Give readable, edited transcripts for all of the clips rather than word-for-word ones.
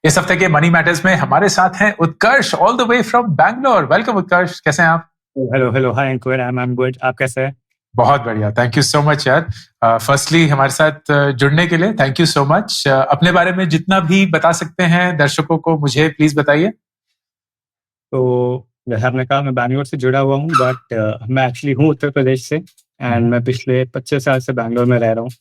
इस हफ्ते के मनी मैटर्स में हमारे साथ हैं Utkarsh all the way from Bangalore. Welcome Utkarsh, कैसे हैं आप? Hello hi Ankur, I am good. आप कैसे हैं? बहुत बढ़िया, थैंक यू सो मच यार। फर्स्टली हमारे साथ जुड़ने के लिए थैंक यू सो मच। अपने बारे में जितना भी बता सकते हैं दर्शकों को मुझे प्लीज बताइए। तो जैसे आपने कहा, मैं बैंगलोर से जुड़ा हुआ हूँ, बट मैं एक्चुअली हूँ उत्तर प्रदेश से, एंड मैं पिछले 25 साल से बैंगलोर में रह रहा हूँ,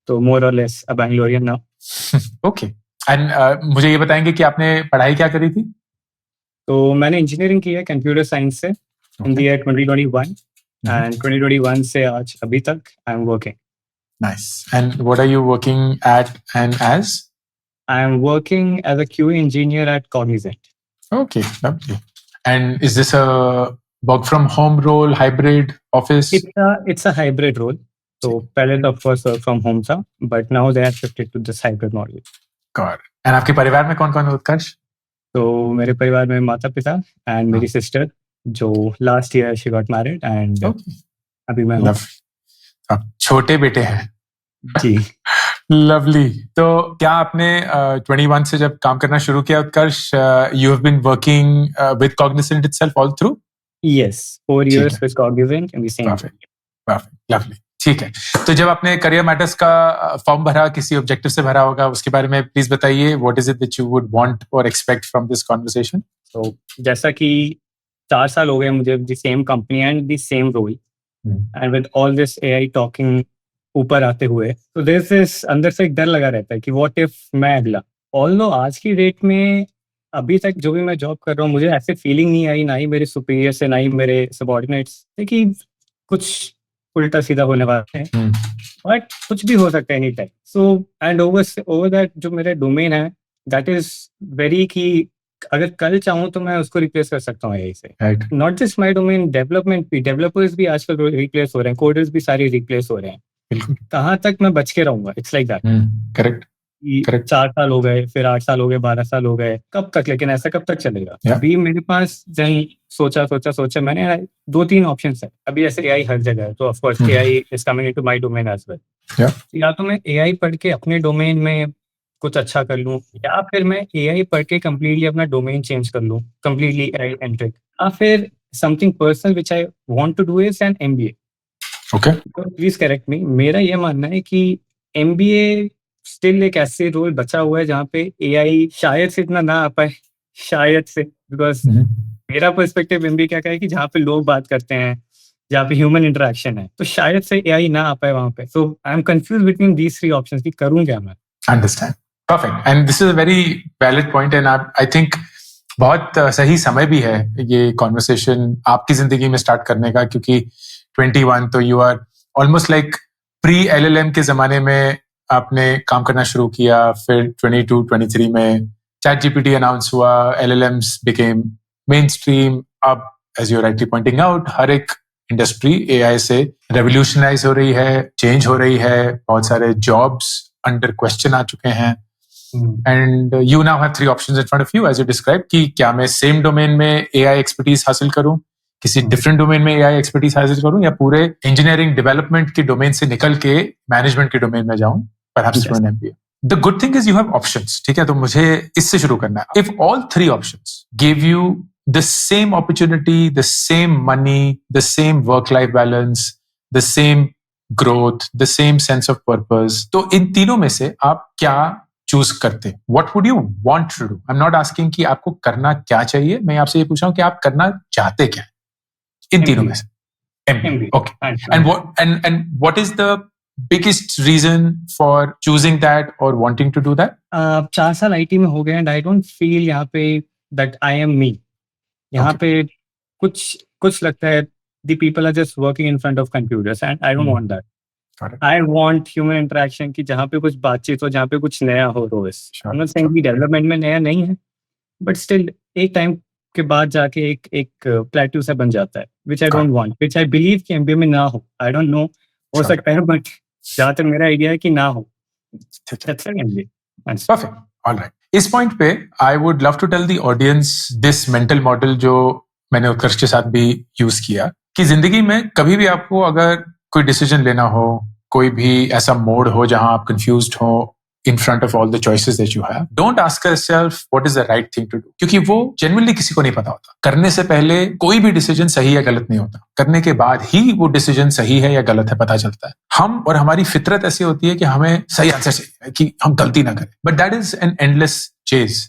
तो मोर और less a Bangalorean now. Okay, and मुझे ये बताएंगे कि आपने पढ़ाई क्या करी थी? तो मैंने इंजीनियरिंग की है कंप्यूटर साइंस से इन द ईयर 2021, एंड 2021 से आज अभी तक I am working. Nice, and what are you working at and as? I am working as a QA engineer at Cognizant. Okay, lovely. And is this a work from home role, hybrid, office? It's a hybrid role. So पहले तो of course work from home था, but now they have shifted to this hybrid model. God. And आपके परिवार में कौन-कौन है उत्कर्ष? तो मेरे परिवार में माता पिता एंड मेरी सिस्टर जो last year she got married, and अभी मैं हूँ। आप छोटे बेटे हैं जी। लवली। तो क्या आपने 21 से जब काम करना शुरू किया Utkarsh, you have been working with Cognizant itself all through? Yes, 4 years with Cognizant in the same. Perfect, lovely. ठीक है, तो जब आपने करियर मैटर्स का फॉर्म भरा, किसी ऑब्जेक्टिव से भरा होगा, उसके बारे में प्लीज बताइए। What is it that you would want or expect from this conversation? तो जैसा कि 4 साल हो गए मुझे the same company and the same role, and with all this AI talking ऊपर आते हुए, तो देयर इज अंदर से एक डर लगा रहता है कि व्हाट इफ मैं अगला। ऑल्दो आज की डेट में अभी तक जो भी मैं जॉब कर रहा हूँ, मुझे ऐसे फीलिंग नहीं आई, ना ही मेरे सुपीरियर से, ना ही मेरे सबॉर्डिनेट्स से, कि कुछ उल्टा सीधा होने वाला है, बट कुछ भी हो सकता है any time. So and over that जो मेरा डोमेन है, दैट इज वेरी की अगर कल चाहूँ तो मैं उसको रिप्लेस कर सकता हूँ AI से। Not just my domain, development भी, डेवलपर्स भी आजकल रिप्लेस हो रहे हैं, कोडर्स भी सारे रिप्लेस हो रहे हैं। कहाँ तक मैं बच के रहूंगा? It's like that. करेक्ट। 4 साल हो गए, फिर 8 साल हो गए, 12 साल हो गए, कब तक? लेकिन ऐसा कब तक चलेगा? अभी मेरे पास जहीं सोचा मैंने 2-3 ऑप्शन है। अभी ऐसे AI हर जगह है, तो of course AI is coming into my domain as well. या तो मैं AI पढ़ के अपने डोमेन में कुछ अच्छा कर लूं, या फिर मैं AI पढ़ के कंप्लीटली अपना डोमेन चेंज कर लूं, कंप्लीटली AI एंट्रिक, या फिर something personal which I want to do is an MBA। Okay, please correct me. मेरा ये मानना है कि MBA स्टिल एक ऐसे रोल बचा हुआ है जहाँ पे AI शायद से इतना ना आ पाए, शायद से, बिकॉज मेरा पर्सपेक्टिव MBA क्या है कि जहाँ पे लोग बात करते हैं, जहाँ पे ह्यूमन इंटरेक्शन है, तो शायद से AI ना आ पाए वहाँ पे। So I am confuse between these 3 options कि करूँ क्या मैं। Understand, perfect, and this is a very valid point, and I think बहुत सही समय भी है ये कॉन्वर्सेशन आपकी जिंदगी में स्टार्ट करने का, क्योंकि 21 तो you are almost like pre LLM के जमाने में आपने काम करना शुरू किया, फिर 22-23 में ChatGPT अनाउंस हुआ, LLMs became mainstream। अब as you rightly pointing out, हर एक इंडस्ट्री AI से रेवोल्यूशनाइज हो रही है, चेंज हो रही है, बहुत सारे जॉब्स अंडर क्वेश्चन आ चुके हैं, and you now have 3 options in front of you as you describe, कि क्या मैं सेम डोमेन में AI एक्सपर्टीज हासिल करूं, किसी डिफरेंट डोमेन में AI एक्सपर्टीज हासिल करूं, या पूरे इंजीनियरिंग डेवलपमेंट के डोमेन से निकल के मैनेजमेंट के डोमेन में जाऊं, perhaps through an MBA. The good thing is you have options, ठीक है? तो मुझे इससे शुरू करना है। If all 3 options give you the same opportunity, the same money, the same work-life balance, the same growth, the same sense of purpose, तो इन तीनों में से आप क्या चूज करते? What would you want to do? I'm not asking कि आपको करना क्या चाहिए, मैं आपसे ये पूछ रहा हूँ कि आप करना चाहते क्या इन तीनों में से? MBA. Okay. And what is the biggest reason for choosing that or wanting to do that? 4 साल IT में हो गए, and I don't feel यहाँ पे that I am me. यहाँ पे कुछ लगता है the people are just working in front of computers, and I don't want that. I want human interaction, कि जहाँ पे कुछ बातचीत हो, जहाँ पे कुछ नया हो रोज। I'm not saying कि डेवलपमेंट में नया नहीं है, but still एक टाइम के बाद जाके एक प्लेटू सा बन जाता है, which I don't want, which I believe कि MBA में ना हो। I don't know, हो सकता है, बट जहाँ तक मेरा आइडिया है कि ना हो। That's an MBA. Perfect. All right. इस पॉइंट पे I would love to tell the audience this mental model जो मैंने उत्कर्ष के साथ भी यूज किया, कि जिंदगी में कभी भी आपको अगर कोई डिसीजन लेना हो, कोई भी ऐसा मोड हो जहां आप कंफ्यूज्ड हो, in front of all the choices that you have, don't ask yourself what is the right thing to do, क्योंकि वो genuinely किसी को नहीं पता होता. करने से पहले कोई भी डिसीजन सही या गलत नहीं होता. करने के बाद ही वो डिसीजन सही है या गलत है पता चलता है. हम और हमारी फितरत ऐसी होती है कि हमें सही आंसर चाहिए, कि हम गलती ना करें. But that is an endless chase.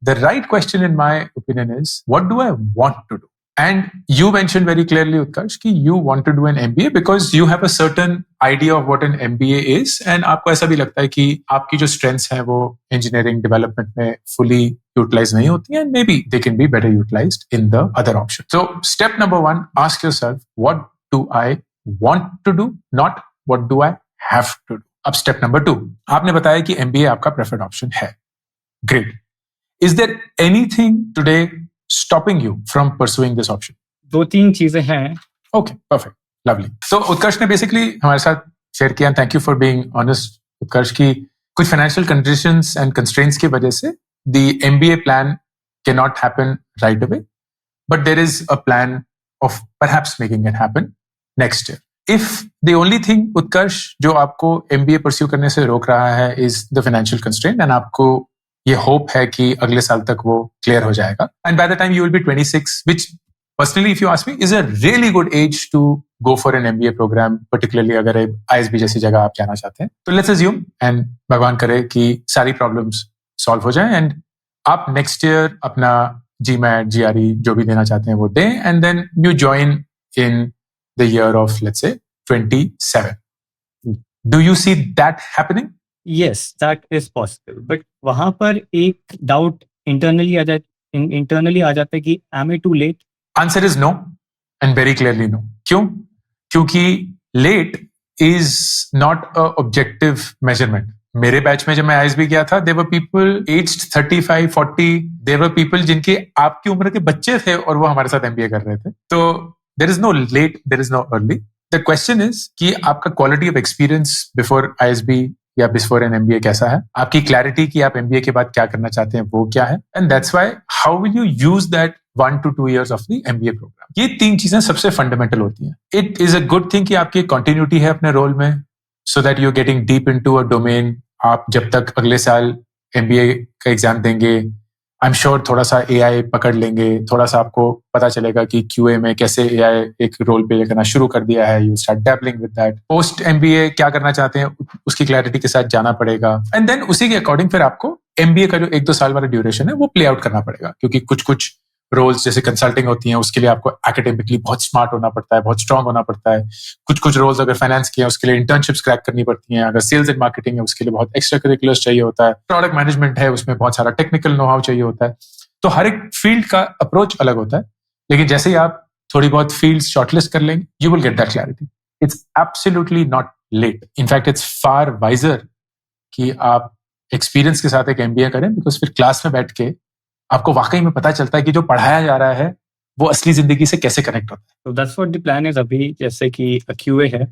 The right question in my opinion is, what do I want to do? And you mentioned very clearly, Utkarsh, कि you want to do an MBA because you have a certain idea of what an MBA is, and आपको ऐसा भी लगता है कि आपकी जो strengths हैं वो engineering development में fully utilized नहीं होती हैं, and maybe they can be better utilized in the other option. So step number 1, ask yourself, what do I want to do, not what do I have to do. अब step number 2, आपने बताया कि MBA आपका preferred option है. Great. Is there anything today stopping you from pursuing this option? 2-3 चीजें हैं. Okay, perfect, lovely. So उत्कर्ष ने basically हमारे साथ share किया, and thank you for being honest, उत्कर्ष, की कुछ financial conditions and constraints की वजह से the MBA plan cannot happen right away, but there is a plan of perhaps making it happen next year. If the only thing, उत्कर्ष, जो आपको MBA pursue करने से रोक रहा है is the financial constraint, and आपको ये होप है कि अगले साल तक वो क्लियर हो जाएगा, and by the time you will be 26, which personally if you ask me is a really good age to go for an MBA program, particularly अगर ISB जैसी जगह आप जाना चाहते हैं. तो लेट्स अज्यूम, एंड भगवान करे कि सारी प्रॉब्लम्स सॉल्व हो जाएं एंड आप नेक्स्ट ईयर अपना GMAT, GRE जो भी देना चाहते हैं वो दें, and then you join in the year of let's say 27. Do you see that happening? Yes, that is possible. But वहां पर एक डाउट इंटरनली आ जाता है कि am I too late? Answer is no, and very clearly no. क्यों? क्योंकि late is not a objective measurement. मेरे batch में जब मैं ISB गया था, there were people aged 35, 40. There were people जिनके आपकी उम्र के बच्चे थे और वो हमारे साथ MBA कर रहे थे. तो there is no late, there is no early. The question is कि आपका quality of experience before ISB या बिफोर एन MBA कैसा है, आपकी क्लैरिटी कि आप MBA के बाद क्या करना चाहते हैं वो क्या है, and that's why how will you use that 1 to 2 years of the MBA programme. ये 3 चीजें सबसे फंडामेंटल होती हैं. It is a good thing कि आपकी कंटिन्यूटी है अपने रोल में, so that you are getting deep into a domain. आप जब तक अगले साल MBA का एग्जाम देंगे, आई एम श्योर थोड़ा सा AI पकड़ लेंगे, थोड़ा सा आपको पता चलेगा कि QA में कैसे AI एक रोल प्ले करना शुरू कर दिया है. You start dabbling with that. Post MBA क्या करना चाहते हैं उसकी क्लैरिटी के साथ जाना पड़ेगा, एंड देन उसी के अकॉर्डिंग फिर आपको MBA का जो 1-2 साल वाला ड्यूरेशन है वो प्ले आउट करना पड़ेगा. क्योंकि कुछ रोल्स जैसे कंसल्टिंग होती हैं उसके लिए आपको एकेडमिकली बहुत स्मार्ट होना पड़ता है, बहुत स्ट्रांग होना पड़ता है. कुछ रोल्स अगर फाइनेंस की है उसके लिए इंटर्नशिप्स क्रैक करनी पड़ती हैं. अगर सेल्स एंड मार्केटिंग है उसके लिए बहुत एक्स्ट्रा करिकुलर्स चाहिए होता है. प्रोडक्ट मैनेजमेंट है उसमें बहुत सारा टेक्निकल नो हाउ चाहिए होता है. तो हर एक फील्ड का अप्रोच अलग होता है, लेकिन जैसे ही आप थोड़ी बहुत फील्ड्स शॉर्टलिस्ट कर लेंगे, you will get that clarity. It's absolutely not late. In fact it's far wiser कि आप एक्सपीरियंस के साथ एक MBA करें, बिकॉज फिर क्लास में बैठ के आपको वाकई में पता चलता है कि जो पढ़ाया जा रहा है वो असली जिंदगी से कैसे कनेक्ट होता है. So that's what the plan is. अभी जैसे कि QA है,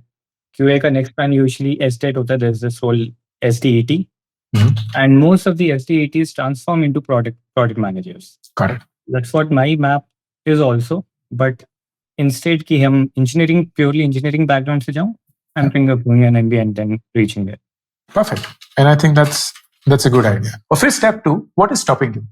QA का नेक्स्ट प्लान यूजुअली STET होता है. there is this whole SDET. And most of the SDETs transform into product managers. Got it. That's what my map is also. But instead कि हम purely engineering background से जाऊँ, I'm thinking of doing an MBA and then reaching there. Perfect. And I think that's a good idea. और फिर step 2, what is stopping you?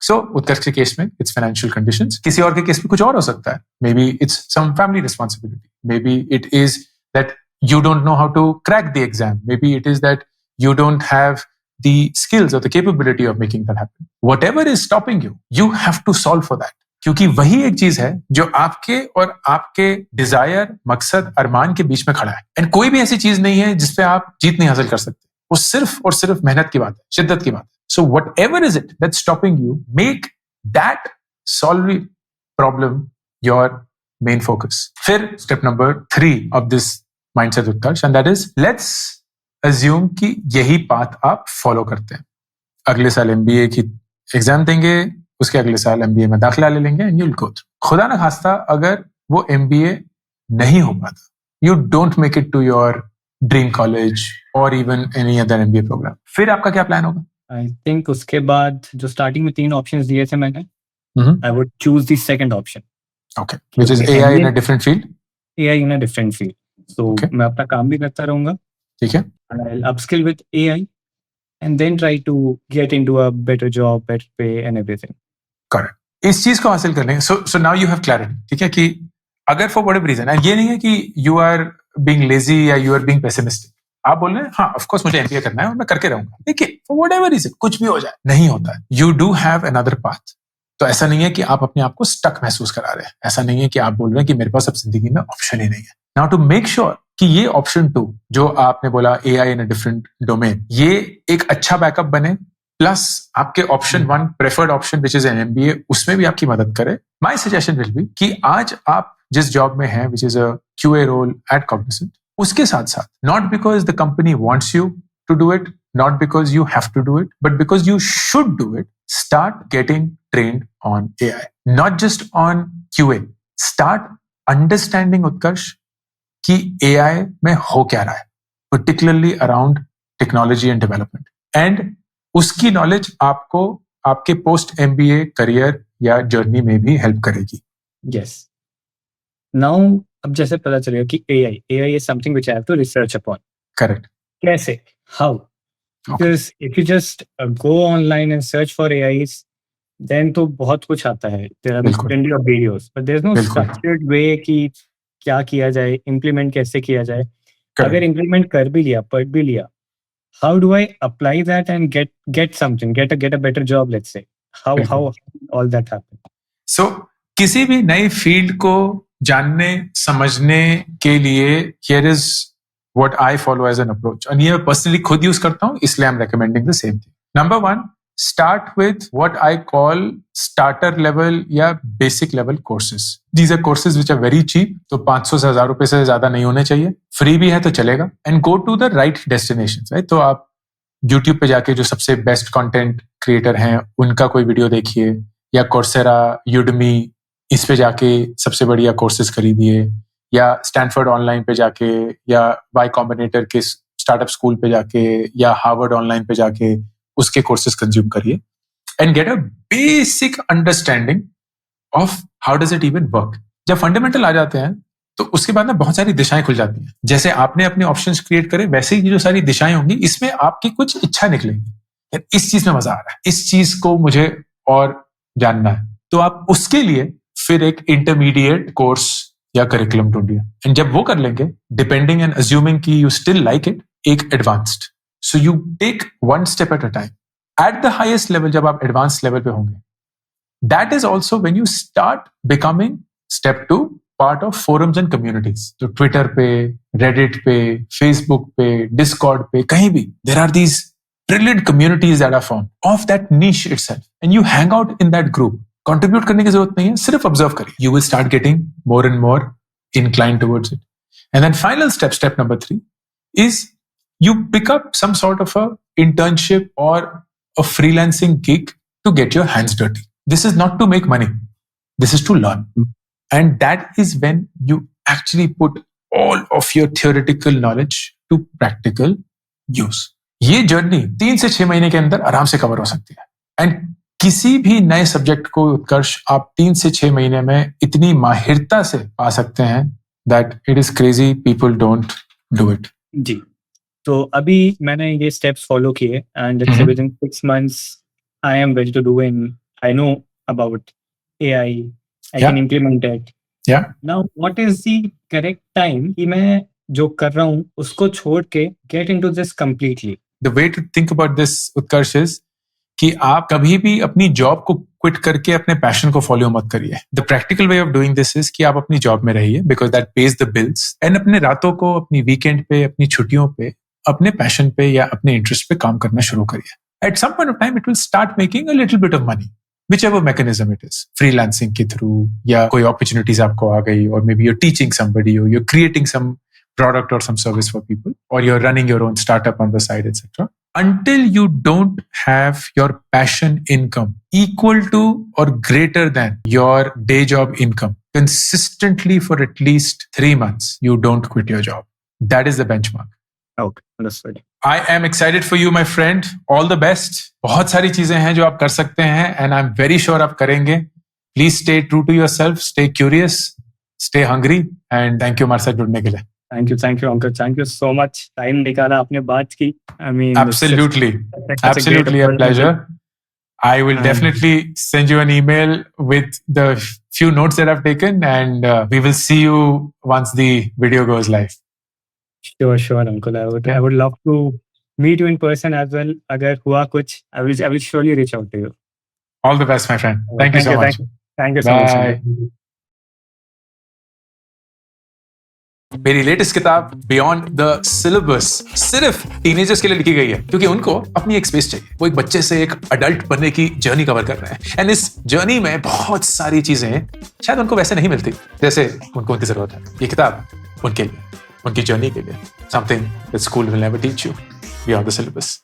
So उत्कर्ष के case में it's financial conditions. किसी और के case में कुछ और हो सकता है. Maybe it's some family responsibility. Maybe it is that you don't know how to crack the exam. Maybe it is that you don't have the skills or the capability of making that happen. Whatever is stopping you, you have to solve for that. क्योंकि वही एक चीज है जो आपके और आपके Dzire, मकसद, अरमान के बीच में खड़ा है. एंड कोई भी ऐसी चीज नहीं है जिसपे आप जीत नहीं हासिल कर सकते. वो सिर्फ और सिर्फ मेहनत की बात है, शिद्दत की बात है. So whatever is it that's stopping you, make that solving problem your main focus. फिर step number 3 of this mindset, Utkarsh, and that is let's assume कि यही पाथ आप फॉलो करते हैं. अगले साल MBA की एग्जाम देंगे, उसके अगले साल MBA में दाखिला ले लेंगे and you'll go through. खुदा ना खास्ता अगर वो MBA नहीं हो पाता, you don't make it to your dream college or even any other MBA program, फिर आपका क्या प्लान होगा? I think उसके बाद जो स्टार्टिंग में 3 ऑप्शंस दिए थे मैंने, I would choose the second option. Okay, which is AI in a different field? AI in a different field. So मैं अपना काम भी करता रहूंगा. ठीक है. And I'll upskill with AI. and then try to get into a better job, better pay and everything. Correct. इस चीज को हासिल करने so now you have clarity. ठीक है कि अगर फॉर व्हाटएवर रीजन, ये नहीं है कि यू आर बीइंग लेजी या यू आर बीइंग पेसिमिस्टिक. आप बोल रहे हैं हाँ ऑफ कोर्स मुझे एमबीए करना है और मैं करके रहूंगा. देखिए फॉर व्हाटएवर रीजन कुछ भी हो जाए, नहीं होता है. You do have another path. तो ऐसा नहीं है कि आप अपने आप को स्टक महसूस करा रहे हैं. ऐसा नहीं है कि आप बोल रहे हैं कि मेरे पास अब जिंदगी में ऑप्शन ही नहीं है. नाउ टू मेक श्योर कि ये ऑप्शन 2 जो आपने बोला AI in a different domain, ये एक अच्छा बैकअप बने, प्लस आपके option 1 preferred option which is an MBA, उसमें भी आपकी मदद करे. माय सजेशन विल बी कि आज आप जिस जॉब में हैं which is a QA role at Cognizant, उसके साथ साथ not because the company wants you to do it, not because you have to do it, but because you should do it, start getting trained on AI, not just on QA. Start understanding, Utkarsh, कि AI में हो क्या रहा है, particularly around technology and development. And उसकी knowledge आपको आपके post MBA career या journey में भी help करेगी. Yes. Now, अब जैसे पता चलेगा कि AI is something which I have to research upon. Correct. कैसे? How? Because if you just go online and search for AIs, then तो बहुत कुछ आता है. There are plenty of videos, but there's no structured way कि क्या किया जाए, implement कैसे किया जाए. अगर implement कर भी लिया, पढ़ भी लिया, how do I apply that and get something, get a better job, let's say? How all that happen? So किसी भी नई फील्ड को जानने समझने के लिए here is what I follow as an approach. And ये मैं personally खुद यूज करता हूँ, इसलिए I'm recommending the same thing. Number 1, start with what I call starter level या basic level courses. These are courses which are very cheap. तो 500 से 1000 रुपए से ज्यादा नहीं होने चाहिए. फ्री भी है तो चलेगा. And go to the right destinations. Right? तो आप YouTube पे जाके जो सबसे बेस्ट कंटेंट क्रिएटर हैं उनका कोई वीडियो देखिए, या कोर्सेरा, यूडमी, इस पे जाके सबसे बढ़िया कोर्सेज खरीदिए, या स्टैनफोर्ड ऑनलाइन पे जाके, या वाई कॉम्बिनेटर के स्टार्टअप स्कूल पे जाके, या हार्वर्ड ऑनलाइन पे जाके उसके कोर्सेज कंज्यूम करिए and get a basic understanding of how does it even work. जब फंडामेंटल आ जाते हैं तो उसके बाद ना बहुत सारी दिशाएं खुल जाती हैं. जैसे आपने अपने ऑप्शंस क्रिएट करे, वैसे ही जो सारी दिशाएं होंगी इसमें आपकी कुछ इच्छा निकलेगी. इस चीज में मजा आ रहा है, इस चीज को मुझे और जानना है, तो आप उसके लिए फिर एक इंटरमीडिएट कोर्स या करिकुलम ढूंढिए. एंड जब वो कर लेंगे, डिपेंडिंग एंड अज्यूमिंग कि यू स्टिल लाइक इट, एक advanced. So you take 1 step at a time. At the highest level जब आप एडवांस लेवल पे होंगे, that is also when you start becoming step 2 part of forums and communities. तो Twitter पे, Reddit पे, Facebook पे, Discord पे, कहीं भी there are these brilliant communities that are formed of that niche itself, and you hang out in that group. Contribute करने की जरूरत नहीं है, सिर्फ observe करिए. You will start getting more and more inclined towards it. And then final step number 3 is you pick up some sort of a internship or a freelancing gig to get your hands dirty. This is not to make money. This is to learn. And that is when you actually put all of your theoretical knowledge to practical use. ये journey 3 से 6 महीने के अंदर आराम से cover हो सकती है. एंड किसी भी नए सब्जेक्ट को, उत्कर्ष, आप 3 से 6 महीने में इतनी माहिरता से पा सकते हैं that it is crazy. People don't do it. जी, तो अभी मैंने ये स्टेप्स फॉलो किए and within 6 months I am ready to do and I know about AI. I can implement it. Now what is the correct time कि मैं जो कर रहा हूँ उसको छोड़ के get into this completely? The way to think about this, Utkarsh, is कि आप कभी भी अपनी जॉब को क्विट करके अपने पैशन को फॉलो मत करिए. The practical way of doing this is कि आप अपनी जॉब में रहिए, because that page the bills, and अपने रातों को, अपनी वीकेंड पे, अपनी छुट्टियों पे अपने पैशन पे या अपने इंटरेस्ट पे काम करना शुरू करिए. At some point of time it will start making a little bit of money, whichever mechanism it is, freelancing के थ्रू, या कोई opportunities आपको आ गई, or maybe you're teaching somebody, or you're creating some product or some service for people, or you're running your own startup on the side, etc. Until you don't have your passion income equal to or greater than your day job income consistently for at least 3 months, you don't quit your job. That is the benchmark. Okay, understood. I am excited for you, my friend. All the best. बहुत सारी चीजें हैं जो आप कर सकते हैं, and I'm very sure आप करेंगे. Please stay true to yourself, stay curious, stay hungry, and thank you हमारे साथ जुड़ने के लिए. Thank you uncle, thank you so much, time निकाला आपने बात की। I mean Absolutely. Absolutely a pleasure. I will definitely send you an email with the few notes that I've taken, and we will see you once the video goes live. Sure, uncle. I would love to meet you in person as well. अगर हुआ कुछ, I will surely reach out to you. All the best, my friend. Thank you so much. Thank you so much. Bye. मेरी latest किताब beyond the syllabus सिर्फ teenagers के लिए लिखी गई है, क्योंकि उनको अपनी एक स्पेस चाहिए। वो एक बच्चे से एक अडल्ट बनने की जर्नी कवर कर रहे हैं, एंड इस जर्नी में बहुत सारी चीजें शायद उनको वैसे नहीं मिलती जैसे उनको उनकी जरूरत है। ये किताब उनके लिए, उनकी जर्नी के लिए, something that school will never teach you beyond the syllabus.